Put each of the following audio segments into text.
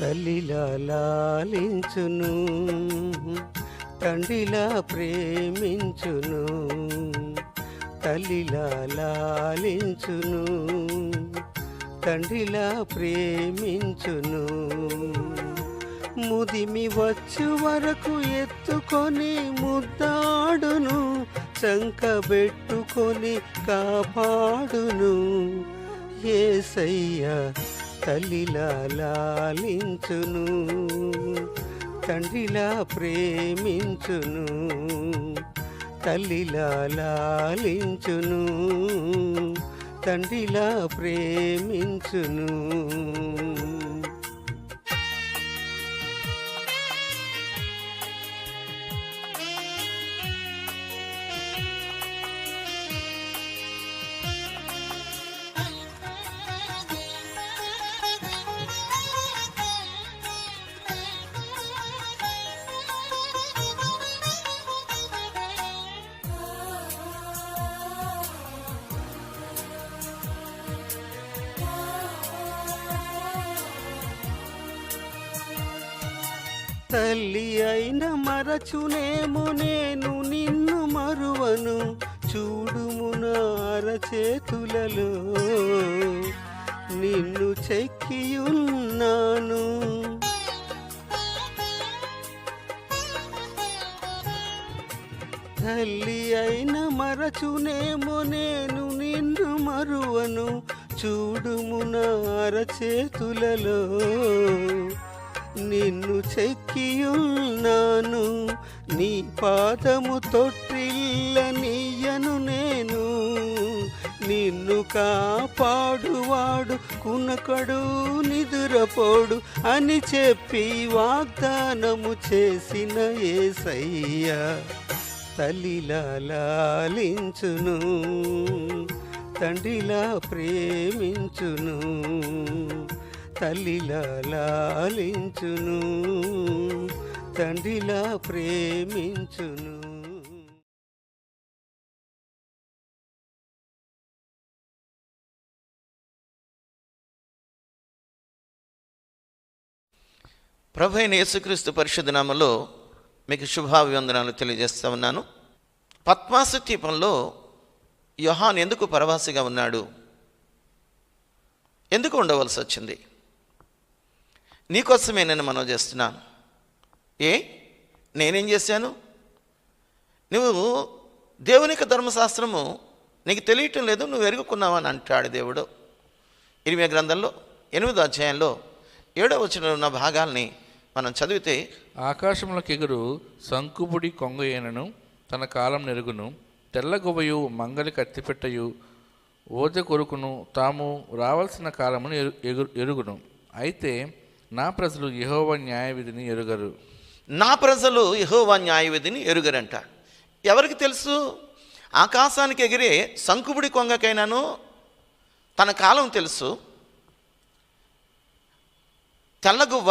తల్లిలా లాలించును, తండ్రిలా ప్రేమించును. తల్లిలా లాలించును, తండ్రిలా ప్రేమించును. ముదిమి వచ్చు వరకు ఎత్తుకొని ముద్దాడును, చంకబెట్టుకొని కాపాడును. యేసయ్య తల్లిలా లాలించును, తండ్రిలా ప్రేమించును. తల్లిలా లాలించును, తండ్రిలా ప్రేమించును. తల్లి అయిన మరచునేమో నేను నిన్ను మరువను, చూడుము నా అరచేతులలో నిన్ను చెక్కియున్నాను. తల్లి అయిన మరచునేమో నేను నిన్ను మరువను, చూడుము నా అరచేతులలో నిన్ను చెక్కియున్నాను. నీ పాదము తొట్టిల్లనీయను నేను, నిన్ను కాపాడువాడు కునకడు నిదురపోడు అని చెప్పి వాగ్దానము చేసిన యేసయ్య తల్లిలా లాలించును, తండ్రిలా ప్రేమించును. తల్లిలా లాలించును, తండ్రిలా ప్రేమించును. ప్రభువైన యేసుక్రీస్తు పరిశుద్ధ నామములో మీకు శుభాభివందనాలు తెలియజేస్తా ఉన్నాను. పత్మాసు ద్వీపంలో యోహాను ఎందుకు పరవాసిగా ఉన్నాడు? ఎందుకు ఉండవలసి వచ్చింది? నీకోసమే నేను మనవి చేస్తున్నాను. నేనేం చేశాను? నువ్వు దేవుని యొక్క ధర్మశాస్త్రము నీకు తెలియటం లేదు, నువ్వు ఎరుగుకున్నావని అంటాడు దేవుడు. ఇర్మియా గ్రంథంలో 8వ అధ్యాయంలో 7వ వచనంలో ఉన్న భాగాల్ని మనం చదివితే, ఆకాశములకు ఎగురు సంకుబుడి కొంగయేనను తన కాలం నెరుగును, తెల్లగొవ్వయు మంగలి కత్తిపెట్టయు ఓజ కొరుకును తాము రావాల్సిన కాలమును ఎరుగును. అయితే నా ప్రజలు యెహోవా న్యాయవిధిని ఎరుగరు. నా ప్రజలు యెహోవా న్యాయవిధిని ఎరుగరంట. ఎవరికి తెలుసు? ఆకాశానికి ఎగిరే సంకుబుడి కొంగకైనాను తన కాలం తెలుసు, తెల్లగువ్వ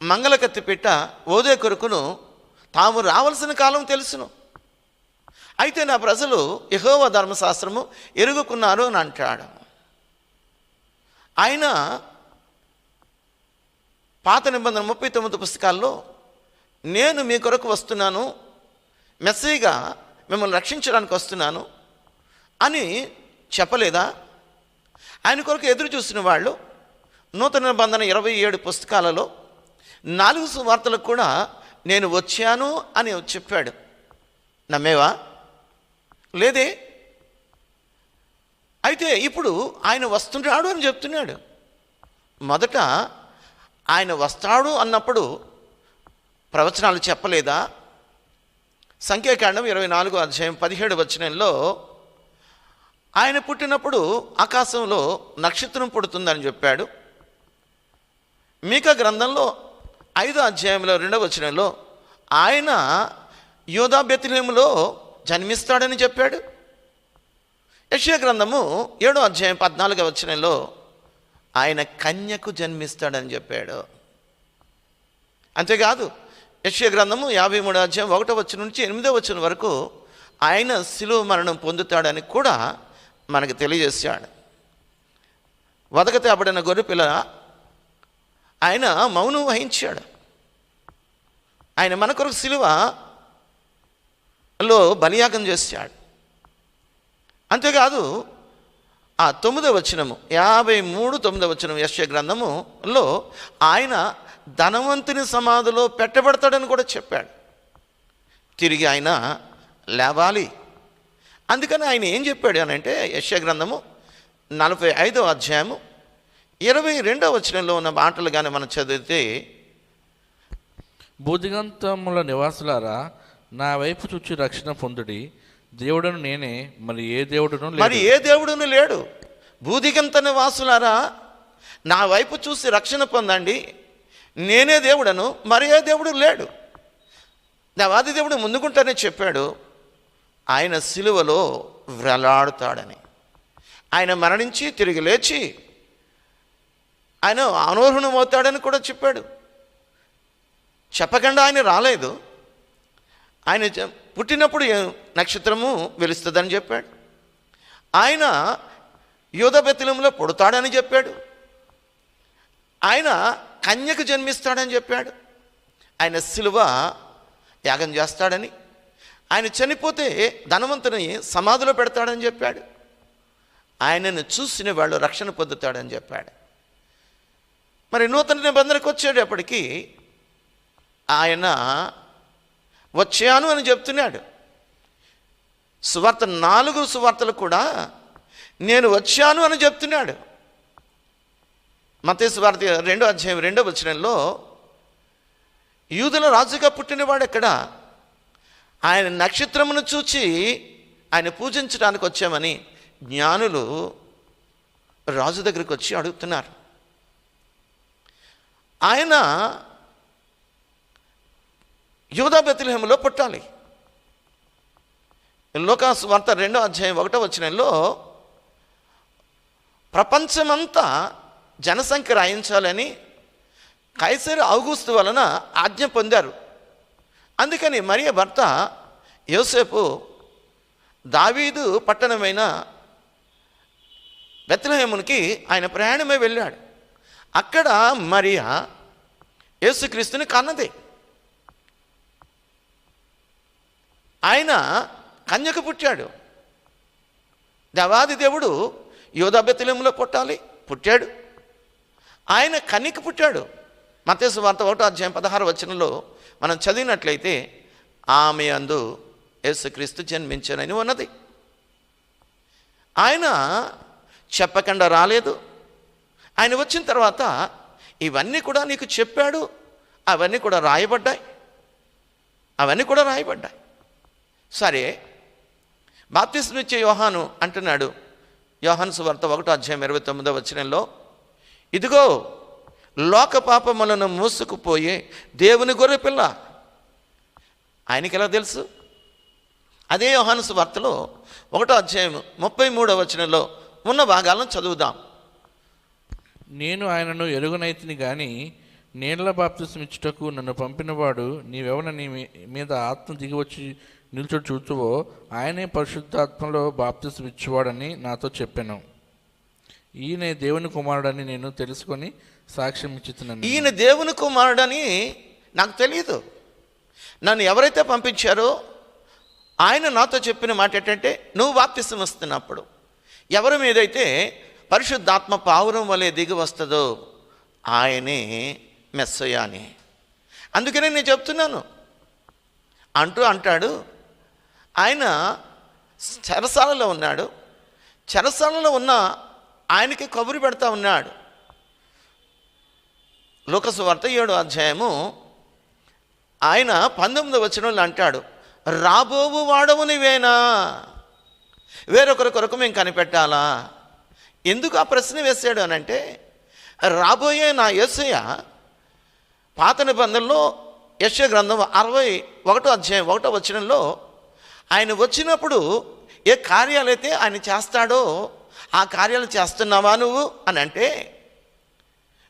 మంగళ కత్తిపెట్ట ఓదే కొరుకును తాము రావాల్సిన కాలం తెలుసును. అయితే నా ప్రజలు యెహోవా ధర్మశాస్త్రము ఎరుగుకున్నారు అని అంటాడు. ఆయన పాత నిబంధన 39 పుస్తకాల్లో నేను మీ కొరకు వస్తున్నాను, మెస్సీగా మిమ్మల్ని రక్షించడానికి వస్తున్నాను అని చెప్పలేదా? ఆయన కొరకు ఎదురు చూసిన వాళ్ళు నూతన నిబంధన 27 పుస్తకాలలో 4 సువార్తలకు కూడా నేను వచ్చాను అని చెప్పాడు. నమ్మేవా? లేదే. అయితే ఇప్పుడు ఆయన వస్తున్నాడు అని చెప్తున్నాడు. మొదట ఆయన వస్తాడు అన్నప్పుడు ప్రవచనాలు చెప్పలేదా? సంఖ్యాకాండం 24వ అధ్యాయం 17వ వచనంలో ఆయన పుట్టినప్పుడు ఆకాశంలో నక్షత్రం పుడుతుందని చెప్పాడు. మీకా గ్రంథంలో 5వ అధ్యాయంలో 2వ వచనంలో ఆయన యూదా బెత్లెహేములో జన్మిస్తాడని చెప్పాడు. యెషయా గ్రంథము 7వ అధ్యాయం 14వ వచనంలో ఆయన కన్యకు జన్మిస్తాడని చెప్పాడు. అంతేకాదు యెషయా గ్రంథము 53వ అధ్యాయం 1వ వచనం నుంచి 8వ వచనం వరకు ఆయన శిలువ మరణం పొందుతాడని కూడా మనకు తెలియజేశాడు. వదక తేబడిన గొర్రెపిల్ల ఆయన మౌనం వహించాడు. ఆయన మన కొరకు సిలువలో బలియాగం చేశాడు. అంతేకాదు ఆ 9వ వచనము 53 వచనం యెషయా గ్రంథములో ఆయన ధనవంతుని సమాధిలో పెట్టబడతాడని కూడా చెప్పాడు. తిరిగి ఆయన లేవాలి. అందుకని ఆయన ఏం చెప్పాడు అని అంటే యెషయా గ్రంథము 45వ అధ్యాయము 22వ వచనంలో ఉన్న మాటలు కానీ మనం చదివితే, భూదిగంతముల నివాసులారా నా వైపు చూచి రక్షణ పొందుడి, దేవుడును నేనే, మరి ఏ దేవుడును లేడు. భూదిగంత నివాసులారా నా వైపు చూసి రక్షణ పొందండి, నేనే దేవుడను, మరి ఏ దేవుడు లేడు. దేవాది దేవుడు ముందుకుంటానే చెప్పాడు ఆయన సిలువలో వ్రేలాడుతాడని. ఆయన మరణించి తిరిగి లేచి ఆయన ఆరోహణం అవుతాడని కూడా చెప్పాడు. చెప్పకుండా ఆయన రాలేదు. ఆయన పుట్టినప్పుడు నక్షత్రము వెలుస్తుందని చెప్పాడు. ఆయన యూదా బెత్లెహేములో పుడతాడని చెప్పాడు. ఆయన కన్యకు జన్మిస్తాడని చెప్పాడు. ఆయన సిలువ యాగం చేస్తాడని, ఆయన చనిపోతే ధనవంతుని సమాధిలో పెడతాడని చెప్పాడు. ఆయనను చూసిన వాళ్ళు రక్షణ పొందుతాడని చెప్పాడు. మరి నూతన నిబంధనకు వచ్చేటప్పటికీ ఆయన వచ్చాను అని చెప్తున్నాడు. సువార్త 4 సువార్తలు కూడా నేను వచ్చాను అని చెప్తున్నాడు. మత్తయి సువార్త 2వ అధ్యాయం 2వ వచనంలో యూదుల రాజుగా పుట్టినవాడు ఎక్కడ, ఆయన నక్షత్రమును చూచి ఆయన పూజించడానికి వచ్చామని జ్ఞానులు రాజు దగ్గరికి వచ్చి అడుగుతున్నారు. ఆయన యూదా బెత్లెహేములో పుట్టాలి. లూకాసు వార్త 2వ అధ్యాయం 1వ వచనంలో ప్రపంచమంతా జనసంఖ్య రాయించాలని కైసరు ఔగుస్తు వలన ఆజ్ఞ పొందారు. అందుకని మరియ భర్త యోసేపు దావీదు పట్టణమైన బెత్లెహేమునికి ఆయన ప్రయాణమే వెళ్ళాడు. అక్కడ మరియా యేసుక్రీస్తుని కన్నది. ఆయన కన్యకు పుట్టాడు. దేవాది దేవుడు యూదా బెత్లెహేములో పుట్టాడు. ఆయన కన్యకు పుట్టాడు. మత్తయి సువార్త 1వ అధ్యాయం 16వ వచనంలో మనం చదివినట్లయితే ఆమె అందు యేసుక్రీస్తు జన్మించానని ఉన్నది. ఆయన చెప్పకుండా రాలేదు. ఆయన వచ్చిన తర్వాత ఇవన్నీ కూడా నీకు చెప్పాడు, అవన్నీ కూడా రాయబడ్డాయి. సరే, బాప్తిస్మం ఇచ్చే యోహాను అంటున్నాడు యోహాను సువార్త 1వ అధ్యాయం 29వ వచనంలో, ఇదిగో లోక పాపములను మోసుకుపోయే దేవుని గొర్రెపిల్ల. ఆయనకి ఎలా తెలుసు? అదే యోహాను సువార్తలో 1వ అధ్యాయం 33వ వచనంలో ఉన్న భాగాలను చదువుదాం. నేను ఆయనను ఎరుగనైతిని గాని నీళ్ల బాప్తిస్మం ఇచ్చుటకు నన్ను పంపినవాడు నీవెవన నీ మీద ఆత్మ దిగివచ్చి నిల్చొని చూచువో ఆయనే పరిశుద్ధాత్మలో బాప్తిస్మం ఇచ్చేవాడని నాతో చెప్పాను. ఈయన దేవుని కుమారుడని నేను తెలుసుకొని సాక్ష్యం ఇచ్చుతున్నాను. ఈయన దేవుని కుమారుడని నాకు తెలియదు. నన్ను ఎవరైతే పంపించారో ఆయన నాతో చెప్పిన మాట ఏంటంటే, నువ్వు బాప్తిస్మం ఇస్తున్నప్పుడు ఎవరి మీదైతే పరిశుద్ధాత్మ పావురం వలె దిగి వస్తుందో ఆయనే మెస్సయ్య అని. అందుకనే నేను చెప్తున్నాను అంటాడు. ఆయన చెరసాలలో ఉన్నాడు. చెరసాలలో ఉన్న ఆయనకి కబురు పెడతా ఉన్నాడు. లూకాసు వార్త 7వ అధ్యాయము ఆయన 19వ వచనంలో అంటాడు, రాబోవు వాడవు నీవేనా, వేరొకరి కొరకు మేము కనిపెట్టాలా? ఎందుకు ఆ ప్రశ్న వేశాడు అని అంటే, రాబోయే నా యేసయ్య పాత నిబంధనలో యెషయా గ్రంథం 61వ అధ్యాయం 1వ వచనంలో ఆయన వచ్చినప్పుడు ఏ కార్యాలైతే ఆయన చేస్తాడో ఆ కార్యాలు చేస్తున్నావా నువ్వు అని అంటే,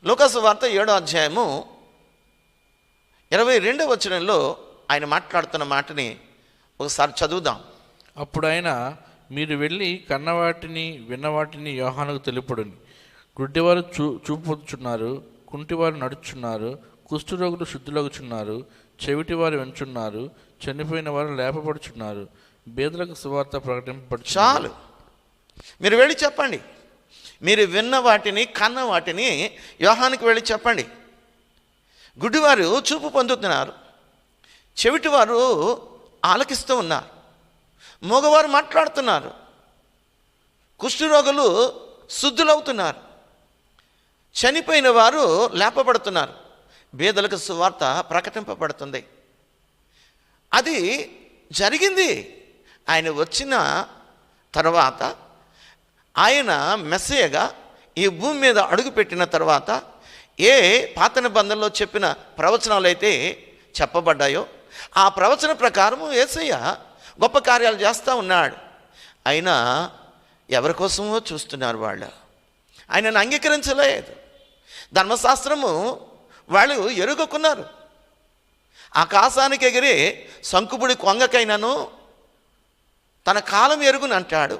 లూకాసు వార్త 7వ అధ్యాయము 22వ వచనంలో ఆయన మాట్లాడుతున్న మాటని ఒకసారి చదువుదాం. అప్పుడు ఆయన, మీరు వెళ్ళి కన్నవాటిని విన్నవాటిని యోహానుకు తెలుపుడుని, గుడ్డివారు చూపుచున్నారు, కుంటివారు నడుచున్నారు, కుష్ఠరోగులు శుద్ధులగుచున్నారు, చెవిటివారు వెంచున్నారు, చనిపోయిన వారు లేపబడుచున్నారు, బేదలకు సువార్త ప్రకటింపబడు. చాలు, మీరు వెళ్ళి చెప్పండి. మీరు విన్న వాటిని, కన్న వాటిని యోహానికి వెళ్ళి చెప్పండి. గుడ్డివారు చూపు పొందుతున్నారు, చెవిటివారు ఆలకిస్తూ ఉన్నారు, మగవారు మాట్లాడుతున్నారు, కుష్ఠరోగులు శుద్ధులవుతున్నారు, చనిపోయిన వారు లేపబడుతున్నారు, బేదలకు సువార్త ప్రకటింపబడుతుంది. అది జరిగింది. ఆయన వచ్చిన తర్వాత, ఆయన మెస్సయ్యగా ఈ భూమి మీద అడుగుపెట్టిన తర్వాత ఏ పాత నిబంధనలో చెప్పిన ప్రవచనాలు అయితే చెప్పబడ్డాయో ఆ ప్రవచన ప్రకారము యేసయ్య గొప్ప కార్యాలు చేస్తూ ఉన్నాడు. అయినా ఎవరి కోసమో చూస్తున్నారు వాళ్ళు. ఆయనను అంగీకరించలేదు. ధర్మశాస్త్రము వాళ్ళు ఎరుగకున్నారు. ఆకాశానికి ఎగిరి శంకుబుడి కొంగకైనాను తన కాలం ఎరుగును అంటాడు.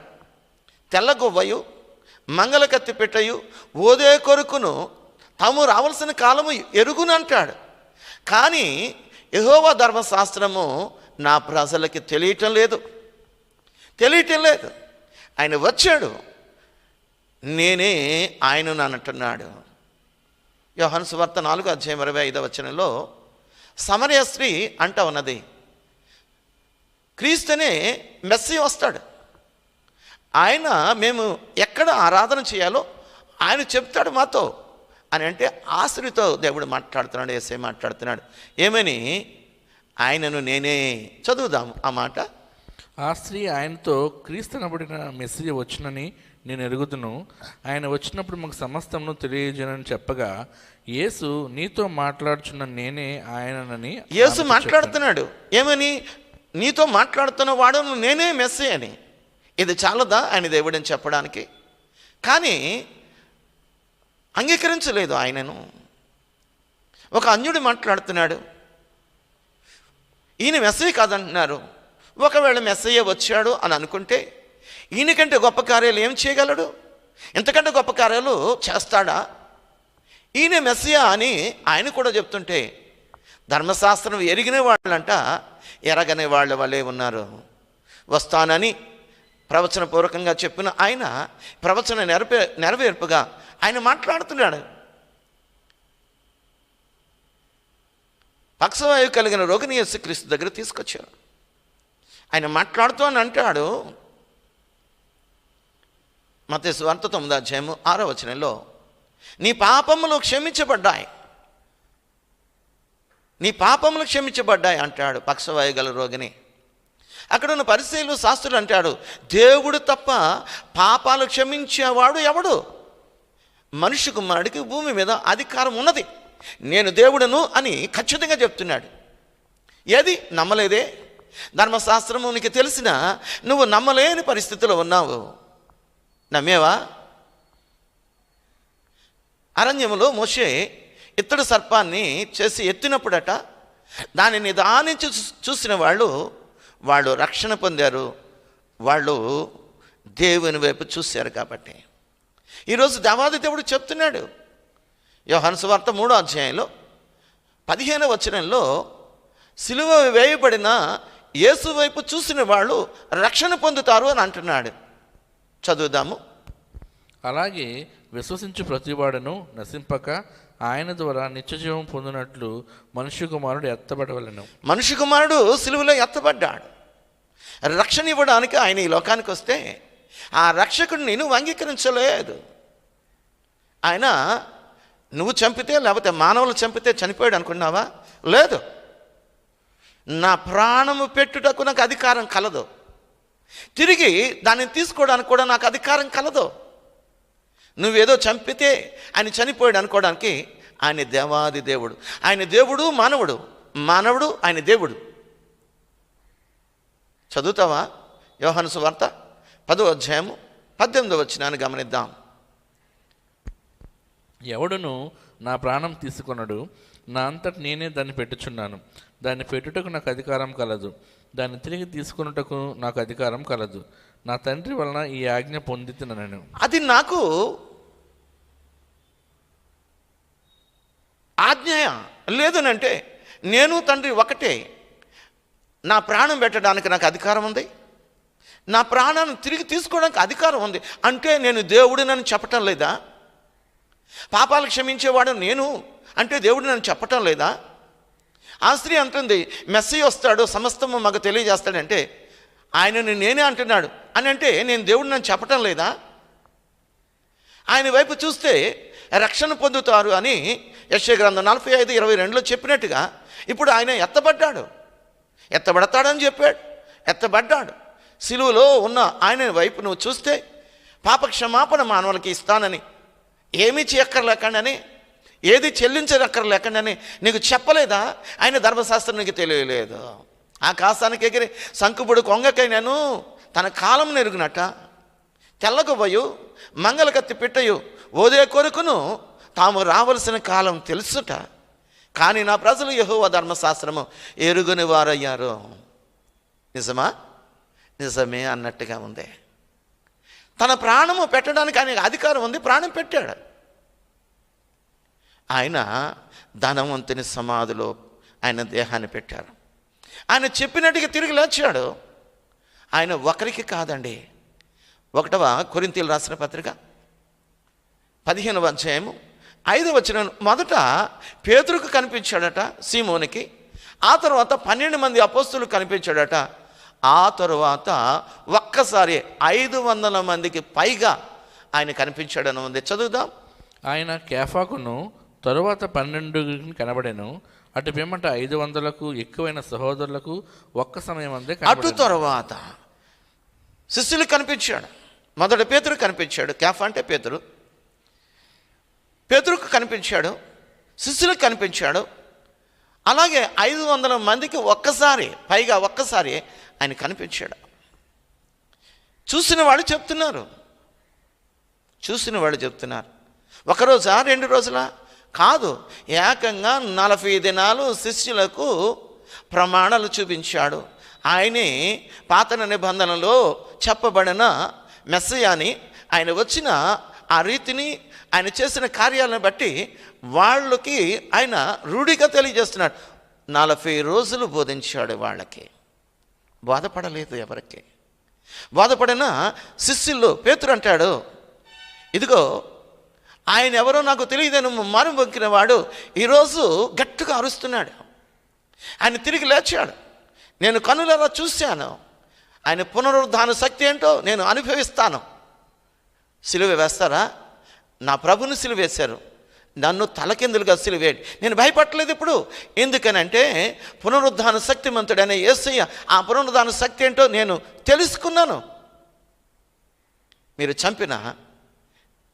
తెల్లగొవ్వయు మంగళ కత్తి పెట్టయు ఓదే కొరుకును తాము రావాల్సిన కాలము ఎరుగును అంటాడు. కానీ యెహోవా ధర్మశాస్త్రము నా ప్రజలకి తెలియటం లేదు. ఆయన వచ్చాడు, నేనే ఆయనను అంటున్నాడు. యోహాను సువార్త 4:25 సమరయ స్త్రీ అంటా ఉన్నది, క్రీస్తునే మెస్సీ వస్తాడు, ఆయన మేము ఎక్కడ ఆరాధన చేయాలో ఆయన చెప్తాడు మాతో అని అంటే ఆ స్త్రీతో దేవుడు మాట్లాడుతున్నాడు, యేసయ్య మాట్లాడుతున్నాడు. ఏమని? ఆయనను నేనే. చదువుదాము ఆ మాట. ఆ స్త్రీ ఆయనతో, క్రీస్తునబడిన మెస్సీ వచ్చునని నేను ఎరుగుదును, ఆయన వచ్చినప్పుడు మాకు సమస్తమును తెలియజేయనని చెప్పగా, యేసు నీతో మాట్లాడుచున్న నేనే ఆయననని. యేసు మాట్లాడుతున్నాడు. ఏమని? నీతో మాట్లాడుతున్న వాడు నేనే మెస్సీ అని. ఇది చాలదా ఆయన దేవుడని చెప్పడానికి? కానీ అంగీకరించలేదు ఆయనను. ఒక అన్యుడు మాట్లాడుతున్నాడు, ఈయన మెస్సీ కాదంటున్నారు. ఒకవేళ మెస్సయ్య వచ్చాడు అని అనుకుంటే ఈయనకంటే గొప్ప కార్యాలు ఏం చేయగలడు? ఇంతకంటే గొప్ప కార్యాలు చేస్తాడా? ఈయన మెస్సియా అని ఆయన కూడా చెప్తుంటే ధర్మశాస్త్రం ఎరిగిన వాళ్ళంట ఎరగనే వాళ్ళ వలె ఉన్నారు. వస్తానని ప్రవచనపూర్వకంగా చెప్పిన ఆయన ప్రవచన నెరవేర్పుగా ఆయన మాట్లాడుతున్నాడు. పక్షవాయువు కలిగిన రోగిని యేసుక్రీస్తు దగ్గర తీసుకొచ్చారు. ఆయన మాట్లాడుతూ అని అంటాడు, మత్తయి సువార్త 9:6 నీ పాపములు క్షమించబడ్డాయి అంటాడు పక్షవాయు గల రోగిని. అక్కడ ఉన్న పరిసయ్యులు శాస్త్రులు అంటాడు, దేవుడు తప్ప పాపాలు క్షమించేవాడు ఎవడు? మనిషి కుమారుడికి భూమి మీద అధికారం ఉన్నది, నేను దేవుడను అని ఖచ్చితంగా చెప్తున్నాడు. ఏది? నమ్మలేదే. ధర్మశాస్త్రము నీకు తెలిసినా నువ్వు నమ్మలేని పరిస్థితిలో ఉన్నావు. నమ్మేవా? అరణ్యములో మోషే ఇత్తడి సర్పాన్ని చేసి ఎత్తినప్పుడట దాన్ని నిదానించి చూసిన వాళ్ళు రక్షణ పొందారు. వాళ్ళు దేవుని వైపు చూశారు. కాబట్టి ఈరోజు దేవాది దేవుడు చెప్తున్నాడు. యోహాను సువార్త 3:15 సిలువ వేయబడిన యేసు వైపు చూసిన వాళ్ళు రక్షణ పొందుతారు అని అంటున్నాడు. చదువుదాము. అలాగే విశ్వసించు ప్రతివాడును నశింపక ఆయన ద్వారా నిత్యజీవం పొందినట్లు మనుష్య కుమారుడు ఎత్తబడవలెను. మనుష్య కుమారుడు సిలువలో ఎత్తబడ్డాడు. రక్షణ ఇవ్వడానికి ఆయన ఈ లోకానికి వస్తే ఆ రక్షకుడిని నువ్వు అంగీకరించలేదు. ఆయన నువ్వు చంపితే లేకపోతే మానవులు చంపితే చనిపోయాడు అనుకున్నావా? లేదు. నా ప్రాణము పెట్టుటకు నాకు అధికారం కలదు, తిరిగి దాన్ని తీసుకోవడానికి కూడా నాకు అధికారం కలదు. నువ్వేదో చంపితే ఆయన చనిపోయాడు అనుకోవడానికి ఆయన దేవాది దేవుడు. ఆయన దేవుడు, మానవుడు ఆయన దేవుడు. చదువుతావా? యోహాను సువార్త 10:18 గమనిద్దాం. ఎవడును నా ప్రాణం తీసుకొనడు, నా అంతట నేనే దాన్ని పెట్టుచున్నాను. దాన్ని పెట్టుటకు నాకు అధికారం కలదు, దాన్ని తిరిగి తీసుకున్నటకు నాకు అధికారం కలదు. నా తండ్రి వలన ఈ ఆజ్ఞ పొందితున్నాను. అది నాకు ఆజ్ఞ లేదనంటే నేను తండ్రి ఒకటే, నా ప్రాణం పెట్టడానికి నాకు అధికారం ఉంది, నా ప్రాణాన్ని తిరిగి తీసుకోవడానికి అధికారం ఉంది అంటే నేను దేవుడినని చెప్పటం లేదా? పాపాలు క్షమించేవాడు నేను అంటే దేవుడు నన్ను చెప్పటం లేదా? ఆ స్త్రీ అంటుంది మెస్సీ వస్తాడు, సమస్తము మాకు తెలియజేస్తాడంటే ఆయనని నేనే అంటున్నాడు అని అంటే నేను దేవుడు నన్ను చెప్పటం లేదా? ఆయన వైపు చూస్తే రక్షణ పొందుతారు అని యెషయా గ్రంథం 45:22లో చెప్పినట్టుగా ఇప్పుడు ఆయన ఎత్తబడతాడని చెప్పాడు. ఎత్తబడ్డాడు. సిలువలో ఉన్న ఆయన వైపు నువ్వు చూస్తే పాప క్షమాపణ మానవులకి ఇస్తానని, ఏమీ చేయక్కర్లేకండని, ఏది చెల్లించక్కర్లేకండని నీకు చెప్పలేదా? ఆయన ధర్మశాస్త్రం నీకు తెలియలేదు. ఆకాశానికి ఎగిరి శంకుపుడు కొంగకైనాను తన కాలం నెరుగునట, తెల్లగుబయు మంగళ కత్తి పిట్టయు ఓదే కొరకును తాము రావలసిన కాలం తెలుసుట, కానీ నా ప్రజలు యెహోవా ధర్మశాస్త్రము ఎరుగని వారయ్యారు. నిజమా? నిజమే అన్నట్టుగా ఉంది. తన ప్రాణము పెట్టడానికి ఆయనకు అధికారం ఉంది, ప్రాణం పెట్టాడు. ఆయన ధనవంతుని సమాధిలో ఆయన దేహాన్ని పెట్టారు. ఆయన చెప్పినట్టుగా తిరిగి లేచాడు. ఆయన ఒకరికి కాదండి. 1వ కొరింథీయులకు రాసిన పత్రిక 15వ అధ్యాయము 5వ వచనం మొదట పేతురుకు కనిపించాడట, సీమోనికి. ఆ తర్వాత 12 మంది అపోస్తులకు కనిపించాడట. ఆ తరువాత ఒక్కసారి 500 మందికి పైగా ఆయన కనిపించాడని ఉంది. చదువుదాం. ఆయన కేఫాకును తరువాత 12 కనబడెను. అటు పిమ్మట 500కు ఎక్కువైన సహోదరులకు ఒక్క సమయం అందే అటు తరువాత శిష్యులకు కనిపించాడు. మొదట పేతురు కనిపించాడు. కేఫా అంటే పేతురుకు కనిపించాడు, శిష్యులకు కనిపించాడు. అలాగే 500 మందికి ఒక్కసారి ఆయన కనిపించాడు. చూసిన వాళ్ళు చెప్తున్నారు. ఒకరోజా 2 రోజులా కాదు, ఏకంగా 40 దినాలు శిష్యులకు ప్రమాణాలు చూపించాడు. ఆయనే పాత నిబంధనలో చెప్పబడిన మెస్సయాని, ఆయన వచ్చిన ఆ రీతిని, ఆయన చేసిన కార్యాలను బట్టి వాళ్ళకి ఆయన రూఢిగా తెలియజేస్తున్నాడు. 40 రోజులు బోధించాడు. వాళ్ళకి బోధపడలేదు. ఎవరికి బోధపడిన శిష్యుల్లో పేతురు అంటాడు, ఇదిగో ఆయన ఎవరో నాకు తెలియదని మారుమొక్కిన వాడు ఈరోజు గట్టిగా అరుస్తున్నాడు. ఆయన తిరిగి లేచాడు. నేను కనులారా చూశాను. ఆయన పునరుద్ధాన శక్తి ఏంటో నేను అనుభవిస్తాను. సిలువ వేస్తారా? నా ప్రభుని సిలువ వేశారు, నన్ను తలకిందులుగా సిలువేయండి. నేను భయపడలేదు ఇప్పుడు. ఎందుకనంటే పునరుద్ధాన శక్తిమంతుడైన యేసయ్య ఆ పునరుద్ధాన శక్తి ఏంటో నేను తెలుసుకున్నాను. మీరు చంపినా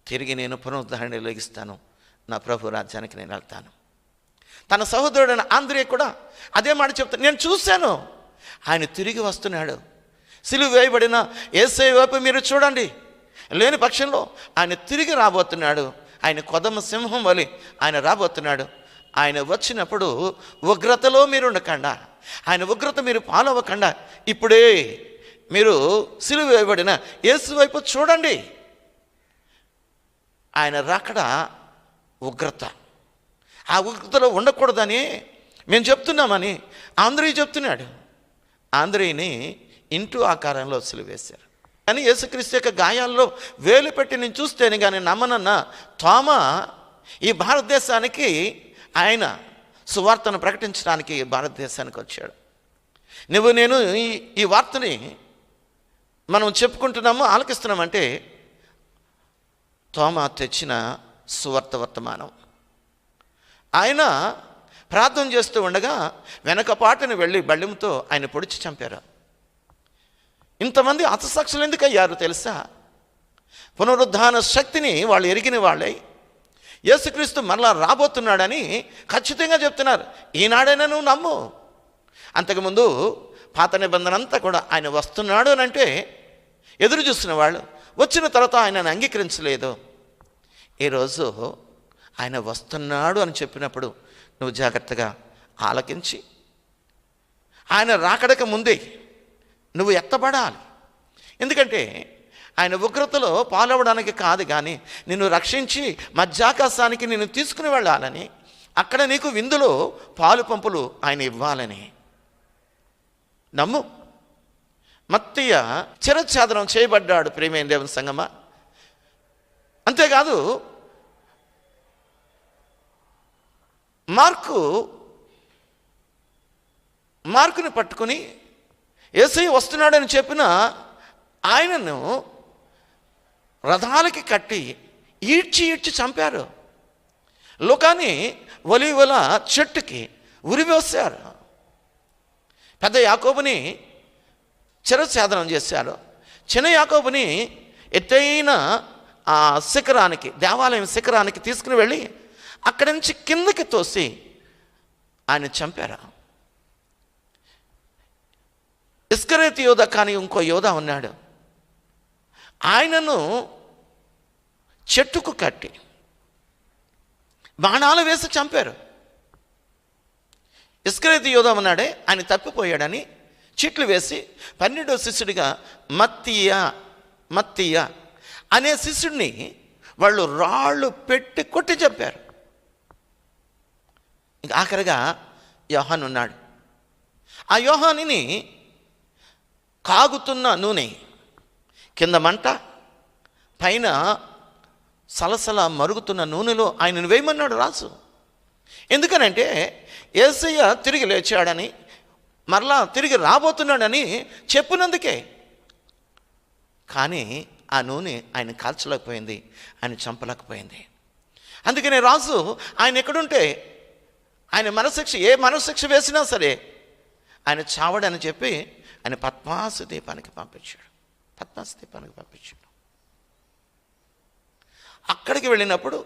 తిరిగి నేను పునరుద్ధరణ లెగిస్తాను, నా ప్రభు రాజ్యానికి నేను వెళ్తాను. తన సహోదరుడైన ఆంద్రే కూడా అదే మాట చెప్తాను. నేను చూశాను, ఆయన తిరిగి వస్తున్నాడు. సిలువ వేయబడిన యేసయ్య వైపు మీరు చూడండి. లేని పక్షంలో ఆయన తిరిగి రాబోతున్నాడు. ఆయన కొదమ సింహం వలె ఆయన రాబోతున్నాడు. ఆయన వచ్చినప్పుడు ఉగ్రతలో మీరు ఉండకుండా, ఆయన ఉగ్రత మీరు పాలవ్వకుండా ఇప్పుడే మీరు సిలువ వేయబడిన యేసు వైపు చూడండి. ఆయన రాకడ ఉగ్రత, ఆ ఉగ్రతలో ఉండకూడదని మేము చెప్తున్నామని ఆంధ్రయ్య చెప్తున్నాడు. ఆంధ్రయ్యని ఇంటూ ఆకారంలో సిలువ వేశారు. కానీ యేసుక్రీస్తు యొక్క గాయాల్లో వేలు పెట్టి నేను చూస్తేనే కానీ నమ్మనన్న తోమా ఈ భారతదేశానికి ఆయన సువార్తను ప్రకటించడానికి భారతదేశానికి వచ్చాడు. నేను ఈ వార్తని మనం చెప్పుకుంటున్నాము, ఆలకిస్తున్నామంటే తోమా తెచ్చిన సువార్త వర్తమానం. ఆయన ప్రార్థన చేస్తూ ఉండగా వెనకపాటును వెళ్ళి బళ్ళెంతో ఆయన పొడిచి చంపారు. ఇంతమంది హతసాక్షులు ఎందుకు అయ్యారు తెలుసా? పునరుద్ధాన శక్తిని వాళ్ళు ఎరిగిన వాళ్ళే. యేసుక్రీస్తు మరలా రాబోతున్నాడని ఖచ్చితంగా చెప్తున్నారు. ఈనాడైనా నువ్వు నమ్ము. అంతకుముందు పాత నిబంధన అంతా కూడా ఆయన వస్తున్నాడు అని అంటే ఎదురు చూస్తున్న వాళ్ళు, వచ్చిన తర్వాత ఆయనను అంగీకరించలేదు. ఈరోజు ఆయన వస్తున్నాడు అని చెప్పినప్పుడు నువ్వు జాగ్రత్తగా ఆలకించి ఆయన రాకడక ముందే నువ్వు ఎత్తబడాలి. ఎందుకంటే ఆయన ఉగ్రతలో పాలవడానికి కాదు, కానీ నిన్ను రక్షించి మధ్యాకాశానికి నిన్ను తీసుకుని వెళ్ళాలని అక్కడ నీకు విందులో పాలు పంపులు ఆయన ఇవ్వాలని నమ్ము. మత్తీయ చిరఛాదనం చేయబడ్డాడు ప్రియమైన దేవుని సంగమా. అంతేకాదు మార్కుని పట్టుకుని యేసయ్య వస్తున్నాడని చెప్పిన ఆయనను రథాలకి కట్టి ఈడ్చి చంపారు. లోకాన్ని ఒలీవల చెట్టుకి ఉరివేశారు. పెద్ద యాకోబుని చిరఛేదనం చేశారు. చిన్న యాకోబుని ఎత్తైన ఆ శిఖరానికి, దేవాలయం శిఖరానికి తీసుకుని వెళ్ళి అక్కడి నుంచి కిందకి తోసి ఆయన చంపారు. ఇస్కరేతు యోధ కానీ ఇంకో యోధ ఉన్నాడు. ఆయనను చెట్టుకు కట్టి బాణాలు వేసి చంపారు. ఇస్కరేతు యోధ ఉన్నాడే, ఆయన తప్పిపోయాడని చీట్లు వేసి 12వ శిష్యుడిగా మత్తీయ అనే శిష్యుడిని వాళ్ళు రాళ్ళు పెట్టి కొట్టి చంపారు. ఇంకా ఆఖరిగా యోహాను ఉన్నాడు. ఆ యోహానుని కాగుతున్న నూనె, కింద మంట, పైన సలసల మరుగుతున్న నూనెలో ఆయనను వేయమన్నాడు రాజు. ఎందుకనంటే యేసయ్య తిరిగి లేచాడని, మరలా తిరిగి రాబోతున్నాడని చెప్పినందుకే. కానీ ఆ నూనె ఆయన కాల్చలేకపోయింది, ఆయన చంపలేకపోయింది. అందుకనే రాజు ఆయన ఎక్కడుంటే ఆయన ఏ మనశిక్ష వేసినా సరే ఆయన చావడని చెప్పి ఆయన పద్మాసు దీపానికి పంపించాడు. అక్కడికి వెళ్ళినప్పుడు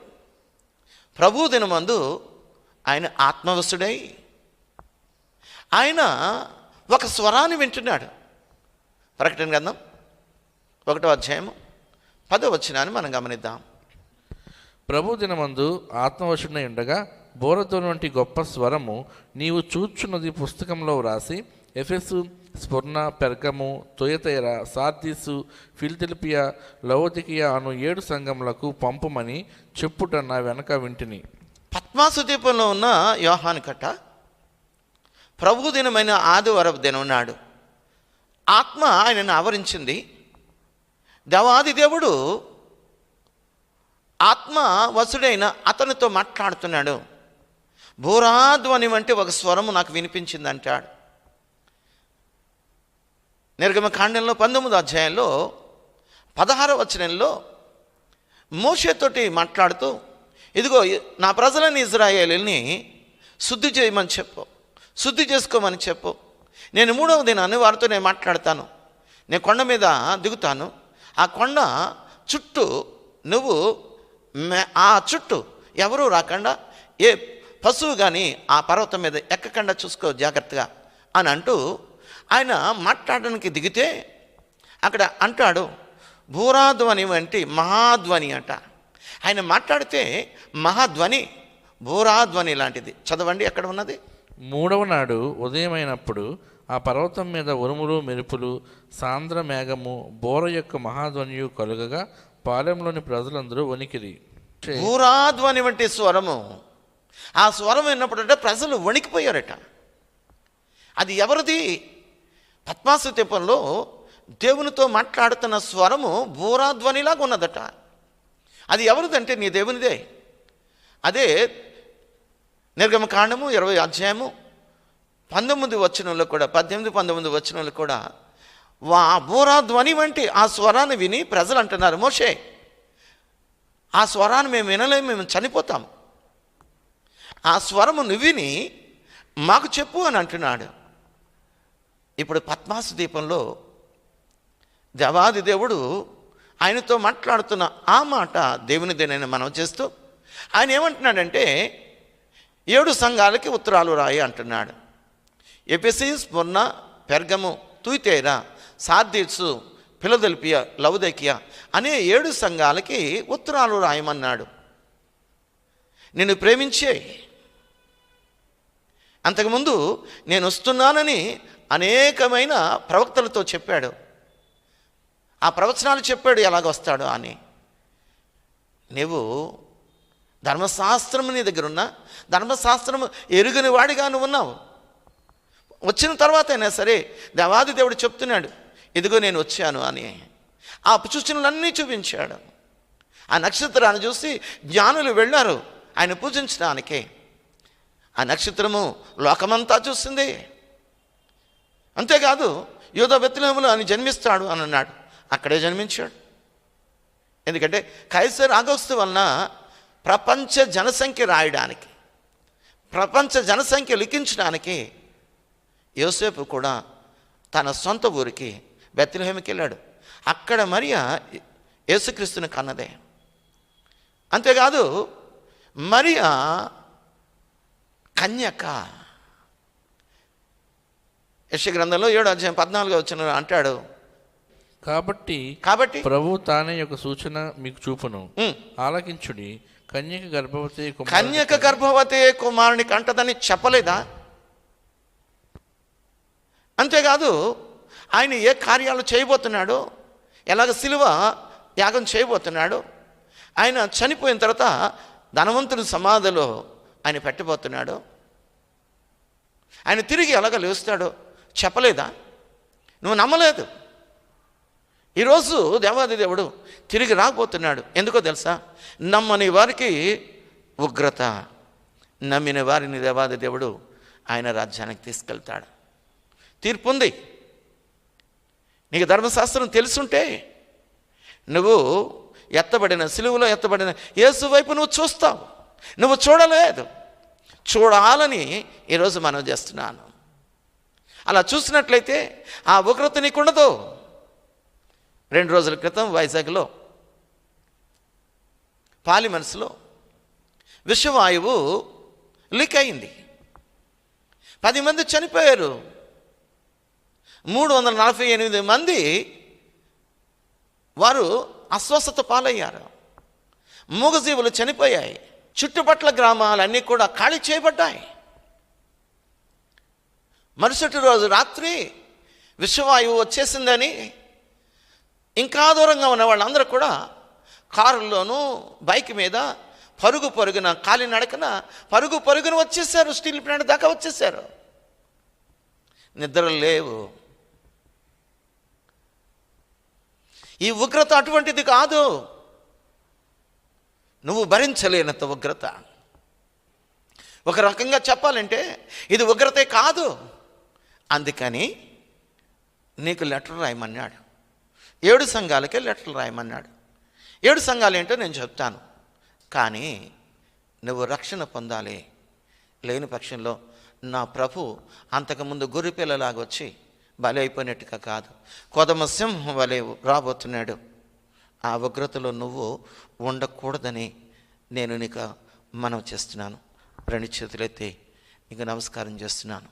ప్రభు దినమందు ఆయన ఆత్మవశుడై ఆయన ఒక స్వరాన్ని వింటున్నాడు. ప్రకటన గ్రంథం 1వ అధ్యాయము 10వ వచనాన్ని మనం గమనిద్దాం. ప్రభు దినమందు ఆత్మవశుడై ఉండగా బోరధ్వని వంటి గొప్ప స్వరము నీవు చూచున్నది పుస్తకంలో వ్రాసి Ephesus, Smyrna, Pergamum, Thyatira, Sardis, Philadelphia, Laodicea అను 7 సంఘములకు పంపుమని చెప్పుట నా వెనక వింటిని. పద్మాసు దీపంలో ఉన్న యోహాను కట్ట ప్రభు దినమైన ఆదివారపు దినం నాడు ఆత్మ ఆయనను ఆవరించింది. దేవాది దేవుడు ఆత్మ వసుడైన అతనితో మాట్లాడుతున్నాడు. బోరాధ్వని వంటి ఒక స్వరము నాకు వినిపించింది అంటాడు. నిర్గమకాండంలో 19వ అధ్యాయంలో 16వ వచనంలో మోషేతోటి మాట్లాడుతూ, ఇదిగో నా ప్రజలని ఇశ్రాయేలుని శుద్ధి చేయమని చెప్పు, శుద్ధి చేసుకోమని చెప్పు. నేను 3వ దినాన్ని వారితో నేను మాట్లాడతాను. నేను కొండ మీద దిగుతాను. ఆ కొండ చుట్టూ నువ్వు ఆ చుట్టూ ఎవరూ రాకుండా, ఏ పశువు కానీ ఆ పర్వతం మీద ఎక్కకుండా చూసుకో జాగ్రత్తగా అని అంటూ ఆయన మాట్లాడడానికి దిగితే అక్కడ అంటాడు బూరాధ్వని వంటి మహాధ్వని అంట. ఆయన మాట్లాడితే మహాధ్వని, బూరాధ్వని లాంటిది. చదవండి, ఎక్కడ ఉన్నది? 3వ నాడు ఉదయమైనప్పుడు ఆ పర్వతం మీద ఉరుములు, మెరుపులు, సాంద్ర మేఘము, బోర యొక్క మహాధ్వనియు కలుగగా పాలెంలోని ప్రజలందరూ వణికిరి. బూరాధ్వని వంటి స్వరము, ఆ స్వరం విన్నప్పుడంటే ప్రజలు వణికిపోయారట. అది ఎవరిది? పద్మాసు దీపంలో దేవునితో మాట్లాడుతున్న స్వరము బూరాధ్వనిలాగా ఉన్నదట. అది ఎవరిదంటే నీ దేవునిదే. అదే నిర్గమకాండము 20వ అధ్యాయము 19 వచనంలో కూడా, 18, 19 వచనంలో కూడా బూరాధ్వని వంటి ఆ స్వరాన్ని విని ప్రజలు అంటున్నారు, మోషే ఆ స్వరాన్ని మేము వినలేము, మేము చనిపోతాము. ఆ స్వరము నువ్వు విని మాకు చెప్పు అని అంటున్నాడు. ఇప్పుడు పద్మాసు దీపంలో దేవాది దేవుడు ఆయనతో మాట్లాడుతున్న ఆ మాట దేవునిదేనని మనం చేస్తూ ఆయన ఏమంటున్నాడంటే 7 సంఘాలకి ఉత్తరాలు రాయి అంటున్నాడు. Ephesus, Smyrna, Pergamum, Thyatira, Sardis, Philadelphia, Laodicea అనే 7 సంఘాలకి ఉత్తరాలు రాయమన్నాడు. నిన్ను ప్రేమించే, అంతకుముందు నేను వస్తున్నానని అనేకమైన ప్రవక్తలతో చెప్పాడు. ఆ ప్రవచనాలు చెప్పాడు ఎలాగొస్తాడు అని. నువ్వు ధర్మశాస్త్రం నీ దగ్గర ఉన్నా, ధర్మశాస్త్రం ఎరుగని వాడిగా నువ్వు ఉన్నావు. వచ్చిన తర్వాత అయినా సరే దేవాది దేవుడు చెప్తున్నాడు, ఇదిగో నేను వచ్చాను అని. ఆ సూచనలన్నీ చూపించాడు. ఆ నక్షత్రాన్ని చూసి జ్ఞానులు వెళ్ళారు ఆయన పూజించడానికే. ఆ నక్షత్రము లోకమంతా చూసింది. అంతేకాదు యూదా బెత్లెహేములో ఆయన జన్మిస్తాడు అని అన్నాడు. అక్కడే జన్మించాడు. ఎందుకంటే కైసర్ ఆగస్తు వలన ప్రపంచ జనసంఖ్య రాయడానికి, ప్రపంచ జనసంఖ్య లిఖించడానికి యోసేపు కూడా తన సొంత ఊరికి బెత్లెహేముకి వెళ్ళాడు. అక్కడ మరియా యేసుక్రీస్తుని కన్నదే. అంతేకాదు మరియా కన్యక. యెషయా గ్రంథంలో 7:14 అంటాడు, కాబట్టి ప్రభు తానే ఒక సూచన మీకు చూపును, ఆలకించుడి, కన్యక గర్భవతి కుమారుని కంటదని చెప్పలేదా? అంతేకాదు ఆయన ఏ కార్యాలు చేయబోతున్నాడు, ఎలాగ సిలువ యాగం చేయబోతున్నాడు, ఆయన చనిపోయిన తర్వాత ధనవంతుని సమాధిలో ఆయన పెట్టబోతున్నాడు, ఆయన తిరిగి ఎలాగ లేస్తాడో చెప్పలేదా? నువ్వు నమ్మలేదు. ఈరోజు దేవాది దేవుడు తిరిగి రాబోతున్నాడు. ఎందుకో తెలుసా? నమ్మని వారికి ఉగ్రత, నమ్మిన వారిని దేవాది దేవుడు ఆయన రాజ్యానికి తీసుకెళ్తాడు. తీర్పు ఉంది. నీకు ధర్మశాస్త్రం తెలుసుంటే నువ్వు ఎత్తబడిన సిలువలో ఎత్తబడిన యేసు వైపు నువ్వు చూస్తావు. నువ్వు చూడలేదు. చూడాలని ఈరోజు మనం చేస్తున్నాను. అలా చూసినట్లయితే ఆ ఉగ్రత నీకుండదు. 2 రోజుల క్రితం వైజాగ్లో పాలిమర్స్లో విషవాయువు లీక్ అయింది. 10 మంది చనిపోయారు. 348 మంది వారు అస్వస్థత పాలయ్యారు. మూగజీవులు చనిపోయాయి. చుట్టుపట్ల గ్రామాలన్నీ కూడా ఖాళీ చేయబడ్డాయి. మరుసటి రోజు రాత్రి విషవాయువు వచ్చేసిందని ఇంకా దూరంగా ఉన్న వాళ్ళందరూ కూడా కారుల్లోనూ బైక్ మీద పరుగున కాలినడకన పరుగున వచ్చేసారు. స్టీల్ ప్లాంట్ దాకా వచ్చేసారు. నిద్రలు లేవు. ఈ ఉగ్రత అటువంటిది కాదు. నువ్వు భరించలేనంత ఉగ్రత. ఒక రకంగా చెప్పాలంటే ఇది ఉగ్రతే కాదు. అందుకని నీకు లెటర్ రాయమన్నాడు. 7 సంఘాలకే లెటర్లు రాయమన్నాడు. 7 సంఘాలు ఏంటో నేను చెప్తాను. కానీ నువ్వు రక్షణ పొందాలి. లేని పక్షంలో నా ప్రభు అంతకుముందు గొర్రెపిల్లలాగా వచ్చి బలి అయిపోయినట్టుగా కాదు, కొదమ సింహం వలె రాబోతున్నాడు. ఆ ఉగ్రతలో నువ్వు ఉండకూడదని నేను నీకు మనవి చేస్తున్నాను. 2 చేతులెత్తి నీకు నమస్కారం చేస్తున్నాను.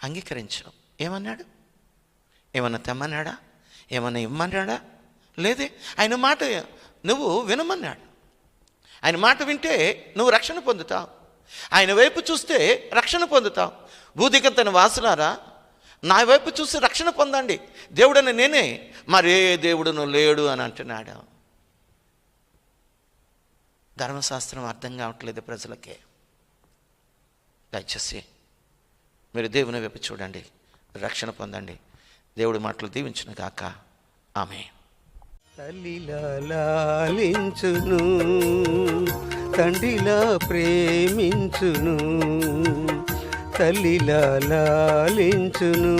అంగీకరించావు. ఏమన్నాడు? ఏమన్నా తెమ్మన్నాడా? ఏమన్నా ఇమ్మన్నాడా? లేదే. ఆయన మాట నువ్వు వినమన్నాడు. ఆయన మాట వింటే నువ్వు రక్షణ పొందుతావు. ఆయన వైపు చూస్తే రక్షణ పొందుతావు. భూదిగంతని వాసులారా, నా వైపు చూసి రక్షణ పొందండి. దేవుడని నేనే, మరే దేవుడును లేడు అని అంటున్నాడు. ధర్మశాస్త్రం అర్థం కావట్లేదు ప్రజలకే. దయచేసి మీరు దేవుని వైపు చూడండి, రక్షణ పొందండి. దేవుడి మాటలు దీవించును గాక. ఆమేన్. తల్లిలా లాలించును, తండ్రిలా ప్రేమించును, తల్లిలా లాలించును.